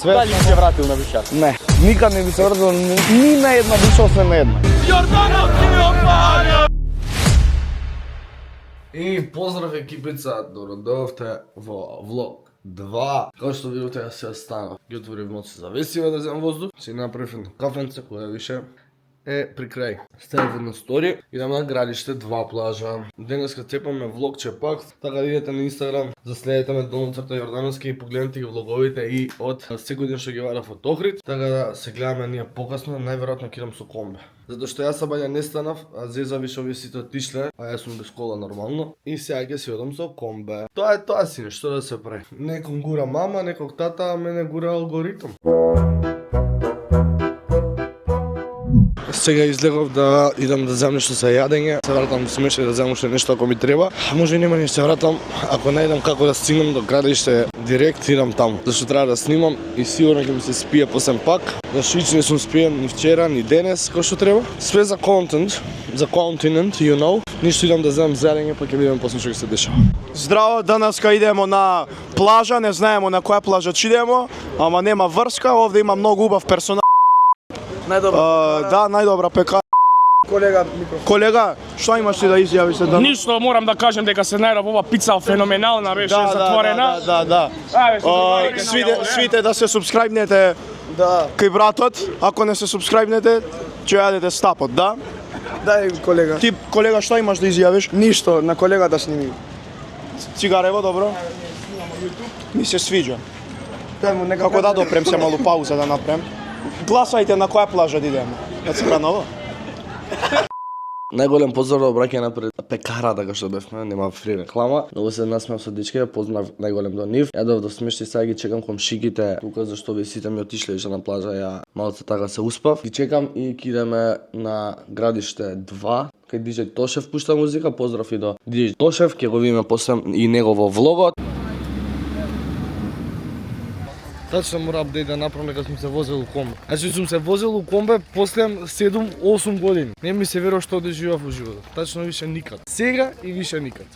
Дали би се вратил на Вишар? Не, никад не би се вратил ни на една душа, освен на една. Јорданов ти опаѓа! И поздрав екипица, добродојавте во влог 2. Како што видите, јас се станав. Ги отворив моци за весиве да земам воздух. Си направив едно кафенце која више е при крај. Ставив едно стори, идам на градиште 2 плажа. Денеска цепаме влогче пак, така да идете на Инстаграм, заследете ме _Јордановски и погледнете ги влоговите и од секој ден што ги варав од Охрид, така да се гледаме ние покасно, најверојатно ќе идам со комбе. Затоа што јас сабања не станав, а Зеза више овие сите отишле, а јас сум без кола нормално и сега ќе си одам со комбе. Тоа е тоа, сине, што да се прави. Некој гура мама, некој тата, а мене гура алгоритм. Сега излегов да идам да земам нешто за јадење, се вратам до смешај да земам уште нешто ако ми треба. Може и нема ни се вратам, ако најдам како да стигнам до градиште директ идам таму. Зашто треба да снимам и сигурно ќе ми се спие посем пак. Зашто не сум спиен ни вчера, ни денес, кој што треба. Све за контент, за континент, you know. Ништо идам да земам зелење, па ќе видиме после што ќе се дешава. Здраво, денеска идемо на плажа, не знаеме на која плажа ќе идемо, ама нема врска, овде има многу убав персонал. Да, најдобра пекара. Колега, што имаш ти да изјавиш се да? Ништо, морам да кажем дека се најдов ова пица феноменална, беше затворена. Да. Свите да се субскрајбнете кај братот, ако не се субскрајбнете, ќе јадете стапот, да? Дај, колега. Ти, колега, што имаш да изјавиш? Ништо, на колега да сними. Цигарево, добро? Ми се свиѓа. Како да допрем се малу пауза да направим. Гласајте на која плажа да идеме. На Циканово? Најголем поздрав до браќа напред пекара, така што бевме, нема фри реклама. Многу се насмеав со дечките, поздрав најголем до нив. Јадов до смешти, сега ги чекам комшиките, тука зашто вие сите ми отишле више на плажа, ја малце така се успав. Ги чекам и ќе идеме на градиште 2. Кај DJ Тошев пушта музика, поздрав и до DJ Тошев, ќе го видиме после и негово влогот. Тачно мора апдейт да направам дека сум се возел у комбе. Значи сум се возел у комбе после 7-8 години. Не ми се верува што одеживав во животот. Тачно више никад. Сега и више никад.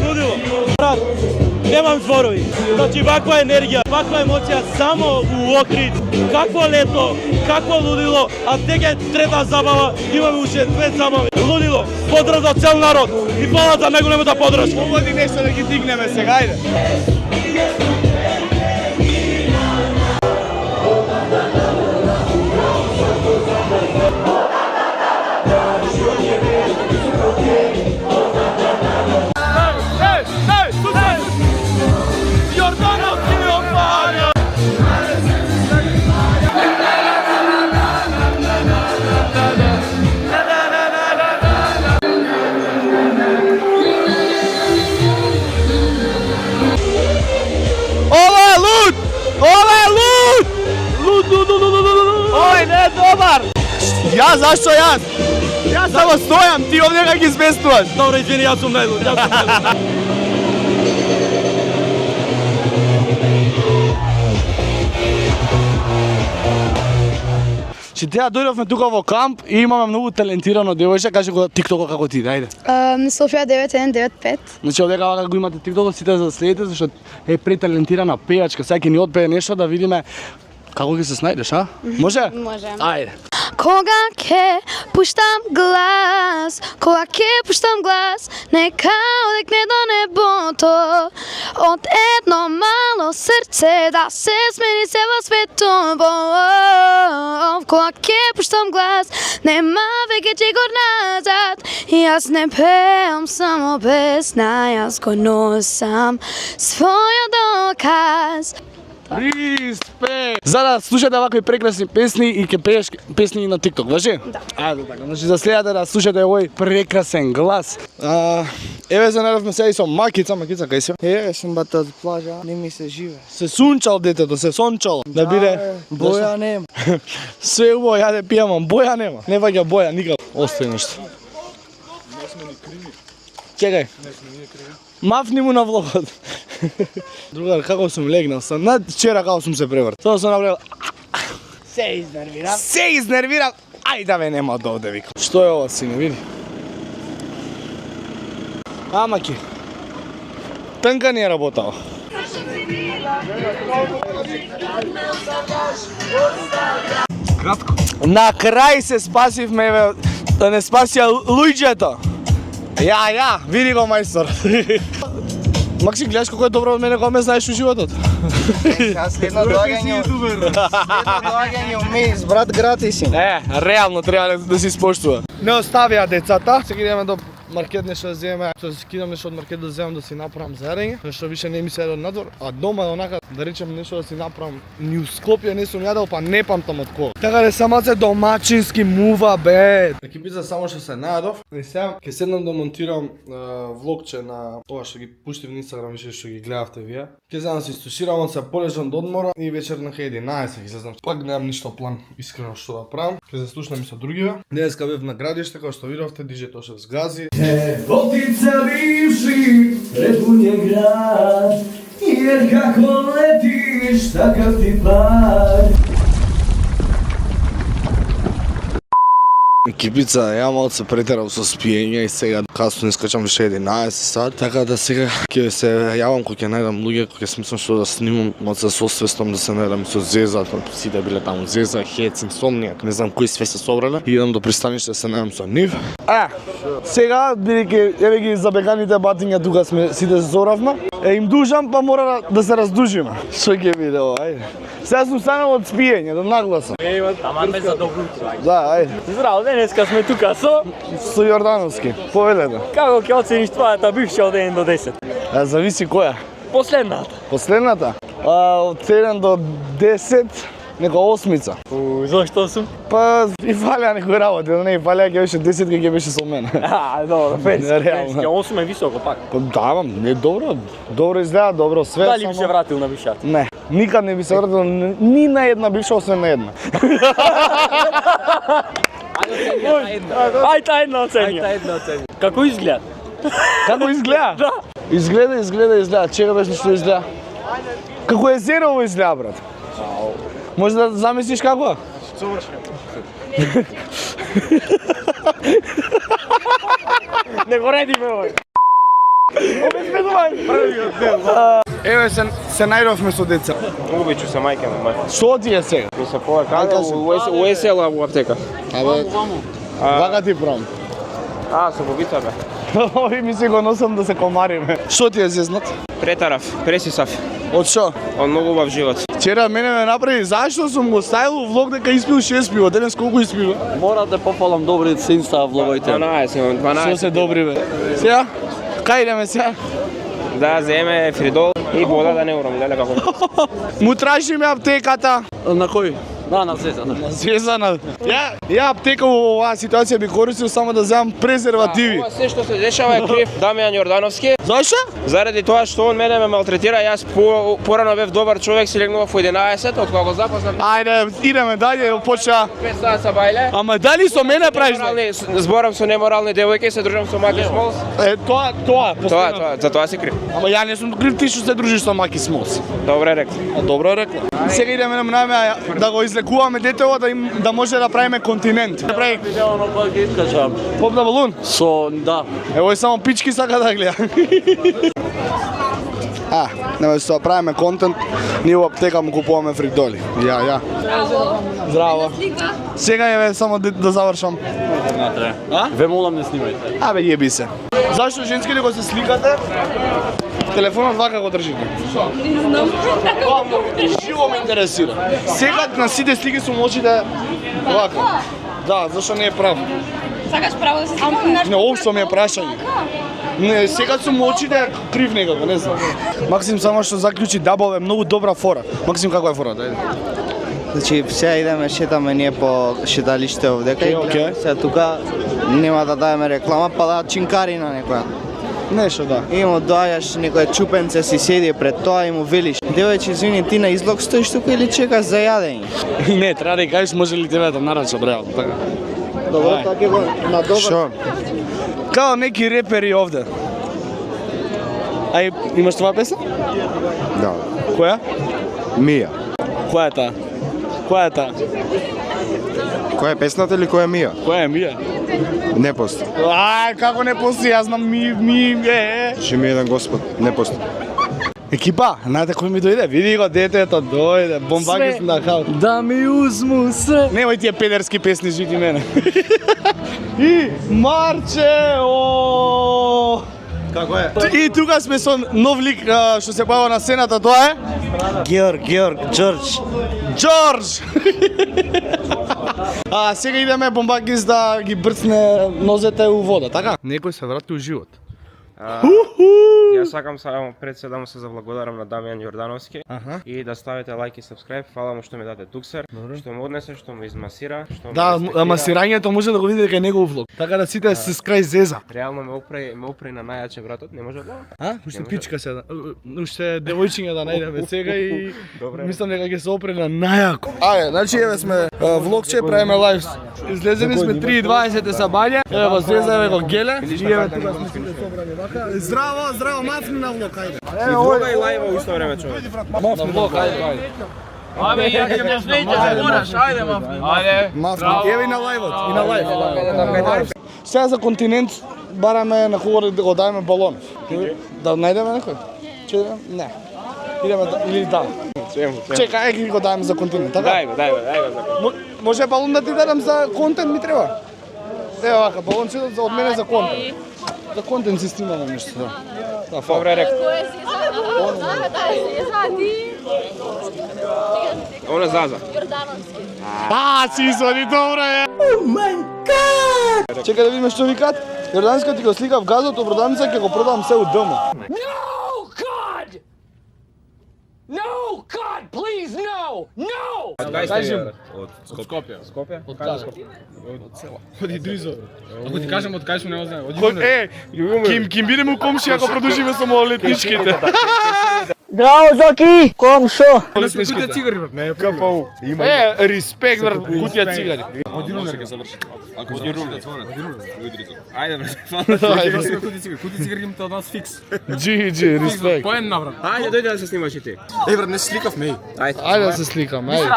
Лудило. Брат, немам зборови. Значи ваква енергија, ваква емоција само у Охрид. Какво лето, какво лудило, а дека трета забава, имаме уште 2 забави. Лудило, поздрав за цел народ и фала за најголемата поддршка. Погоди нешто да ги дигнеме сега, ајде. Јорданов ти опаѓа! Ова е луд! Ова е луд! Овој не е добар! Јас, зашто јас? Јас само стојам, ти овде га ги изместуваш. Добро, извини, јас сум најлуд. Че теја дојдовме тука во камп и имаме многу талентирано девојче, кажи го тиктокот како ти, ајде. Софија 9195. Значи овде кога го имате тиктокот, сите да следите, зашто е преталентирана пејачка, сега ќе ни отпее нешто да видиме како ќе се снајдеш, а? Може? Може. Ајде. Кога ќе пуштам глас, кога ќе пуштам глас, нека одекне до небото, од едно мало срце да се смени се во светот. Кога ќе пуштам глас, нема веќе чекор назад, јас не пеам само песна, јас го носам својот доказ. Респект! За да слушате вакви прекрасни песни и ќе пееш песни и на TikTok, важи? Да. Ајде така, значи за следата да слушате овој прекрасен глас. Еве занедовме сега и со Макица, кај си? Еве сум бата од плажа, не ми се живе. Се сунчал детето, се сончал. Да биде Боја нема. све убаво јаде пијам, боја нема. Не ваѓа боја никако. Остави нешто. Чекај. Мафни му на влогот. Другар, како сум легнал сам, над вчера како сум се преврт. Тоа сум направил. Се изнервирав. Ај да ве нема од овде, викам. Што е ова, сине, види? Амаки. Тънка ни е работала. На крај се спасивме, бе, да не спасија луѓето. Ја, види го мајстор. Макси, гледаш како е добро од мене кога ме знаеш у животот. Следно доаѓање умееш, брат, гратиси. Реално треба да се испоштува. Не оставија децата. Сега идеме до маркет нешто да земеме, тоа се скидам нешто од маркет да земам да си направам за јадење, нешто више не ми се јаде од надвор, а дома онака да речем нешто да си направам. Ни у Скопје не сум јадел, па не памтам од кога. Така да самаце домачински мува бе. Екипица само што се најадов, и сега ќе седнам да монтирам влогче на ова што ги пуштив на Инстаграм, више што ги гледавте вие. Ќе седнам да се истуширам, се полежам до одмора и вечер на 11 ќе излезам. Пак немам ништо план искрено што да правам. Ќе се слушнам и со другиве. Денеска бев на градиште, како што видовте, диџе Тошев згази. Воtica bivši, prepun je grad, jer kako letiš, takav ti pad. Екипица, ја малку се претерав со спиење и сега касно не скачам више 11 сат, така да сега ќе се јавам кога ќе најдам луѓе, кога ќе смислам што да снимам, малку се освестам да се најдам со Зеза, сите биле таму Зеза, Хец, Инсомнијак, не знам кои све се собрале, и идам до пристаниште да се најдам со нив. Сега, бидејќи еве ги забеганите батиња тука сме сите се зоравме, им дужам па мора да се раздужиме. Што ќе биде ова, ајде. Сега сум станал од спиење, да нагласам. Таман ме за добро утро. Да, ајде. Здраво, денеска сме тука со Јордановски, повелете. како ќе оцениш твојата бивша од 1 до 10? Зависи која. Последната. Последната? Од 7 до 10, нека 8. Зошто сум? Па и фалеа некои работи, да не и фалеа ќе беше 10, ќе беше со мене. Добро, Реално. 8 е високо пак. Па да, не добро. Добро изгледа, добро све. Дали би се вратил на бившата? Не, никад не би се вратил ни на една бивша, освен на една. Ајде една оценија. Како изгледа? Како изгледа? Да. Изгледа. Чега беше што изгледа? Како езерово изгледа, брат. Може да замислиш како? Не го редиме овој. Еве се најдовме со деца. Обичу се мајка ме. Што ти е сега? Ми се повека у есела у аптека. Абе, вака ти пром. Со побица бе. Ови ми се го носам да се комариме. Што ти е зезнат? Претарав, пресисав. Од што? Од многу убав живот. Вчера мене ме направи, зашто сум го ставил влог дека испил 6 пива, денес колку испива? Мора да пофалам добри се инста влоговите. 12. Што се добри бе. Сега? Кај идеме сега? Да, земе фридол и вода да не урам, леле како. Му тражи ме аптеката. На кој? На Зезана. Зезана. Ја аптека во оваа ситуација би користил само да земам презервативи. Ова се што се дешава е крив Дамјан Јордановски. Зашто? Заради тоа што он мене ме малтретира, јас порано бев добар човек, се легнував во 11, од кога го запознав. Ајде, идеме далje, почна. 5 саат са бајле. Ама дали со мене правиш? Зборам со неморални девојки, се дружам со Маки Смолс. Тоа. За тоа си крив. Ама ја не сум крив, ти што се дружиш со Маки Смолс. Добре рекла. Добро рекла. Сега идеме да го излекуваме детево да може да правиме континент. Прави Видео на кој ги искачам. поп на балун. Да. Ево и само пички сака да гледа. Нема се правиме контент, ние во аптека му купуваме фридоли. Ја. Здраво. Сега е само да завршам. Ве молам не снимајте. Абе, јеби се. Зашто женските го се сликате? Телефонот вака го држите. Не знам. Тоа живо ме интересира. Сега на сите слики сум очите вака. Да, зашто не е прав? Сакаш право да се спомнеш? Не, општо ми е прашање. Не, сега сум очите крив некако, не знам. Максим само што заклучи дабл е многу добра фора. Максим, како е фората? Ајде. Значи, сега идеме, шетаме ние по шеталиште овдека и Океј. сега тука нема да даваме реклама, па да чинкари на некоја. Нешто, да. И му доаѓаш некој чупенце си седи пред тоа и му велиш: "Девојче, извини, ти на излог стоиш тука или чекаш за јадење?" Не, треба да кажеш може ли тебе да нарачам реално, така. Добро, така го на добар. Што? Као неки репери овде. Ај, имаш това песна? Да. Која? Мија. Која е таа? Која е таа? Која е песната или која е Мија? Која е Мија? Не постои. Ај, како не постои, јас знам ми. Че ми еден Господ, не постои. Екипа, знаете кој ми дојде? Види го, детето дојде, бомбаки сум да хал. Да ми узму се. Немој тие педерски песни, жити мене. И Марче, о! Како е? И тука сме со нов лик што се појава на сцената, тоа е? Георг, Джордж. Джордж! Сега идеме бомбакис да ги брцне нозете у вода, така? Некој се врати у живот. Јас сакам само пред се да му се заблагодарам на Дамјан Јордановски и да ставите лайк и сабскрајб. Фала му што ми даде туксер, што му однесе, што му измасира, што му Да, респектира. масирањето може да го видите дека е негов влог. Така да сите се скрај зеза. Реално ме опре на најаче братот, не може да. Уште пичка се, уште девојчиња да најдеме сега и мислам дека ќе се опре на најако. Ајде, значи еве сме влогче, правиме лайв. Излезени сме 3:20 са бања. Ево Зеза, еве го Геле. И еве тука сме сите собрани вака. Здраво, мафни на влог, ајде. И влога и лајва у исто време, човек. На влог, ајде. Абе, ја ќе ме снејте, се мораш, ајде, мафни. Ајде. Ево и на лајвот, и на лајв. Сега за континент бараме на кого да го дајме балон. Да најдеме некој? Не. Идеме или да. Чекај, ги го дајме за континент, така? Дајме. Може балон да ти дадам за контент ми треба? Ево вака, балон си од мене за контент. За контент си снимаме нешто, да. Добре рек. Она Заза. Си звани добро е. Oh my god. Чекај да видиме што викаат. Јорданска ти го слика в газот, обраданица ќе го продавам се у дома. No, God, please, no, no! Од Скопје. Скопје? Од кај? Од Идризо. Ако ти кажам од кај сум, не знам. Ким бидеме у комшија ако продолжиме со малолетничките. Здраво, Зоки! Комшо! Кутија цигари, брат. Не, КПУ. Респект брат, кутија цигари. Од Румер ќе заврши. Ако ќе Румер. Ајде, брат. Кутија цигари имате од нас фикс. Джи, респект. По една, брат. Ајде, дојде да се снимаш и ти. Брат, не сликавме. Ајде да се сликам, ајде.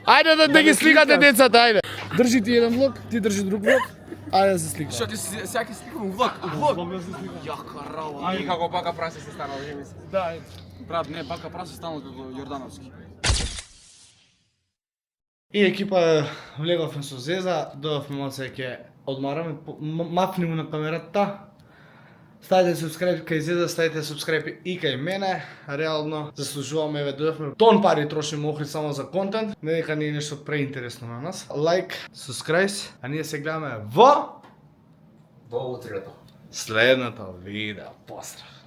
Ајде да ги сликате децата, ајде. Држи ти еден влог, ти држи друг влог. Ајде да се сликам. Што ти сега ќе сликам влог? Јака рава. И како бака прасе се станало, жи мисли. Да, брат, не, бака прасе станал како Јордановски. И екипа влеговме со Зеза, дојавме малце ќе одмараме, мапни му на камерата. Ставите субскрајб кај Зеза, ставите субскрајб и кај мене. Реално заслужуваме, еве дојавме тон пари трошиме Охрид само за контент. Не дека не е нешто преинтересно на нас. Лайк, субскрајб, а ние се гледаме во Во утрето. следното видео. Поздрав!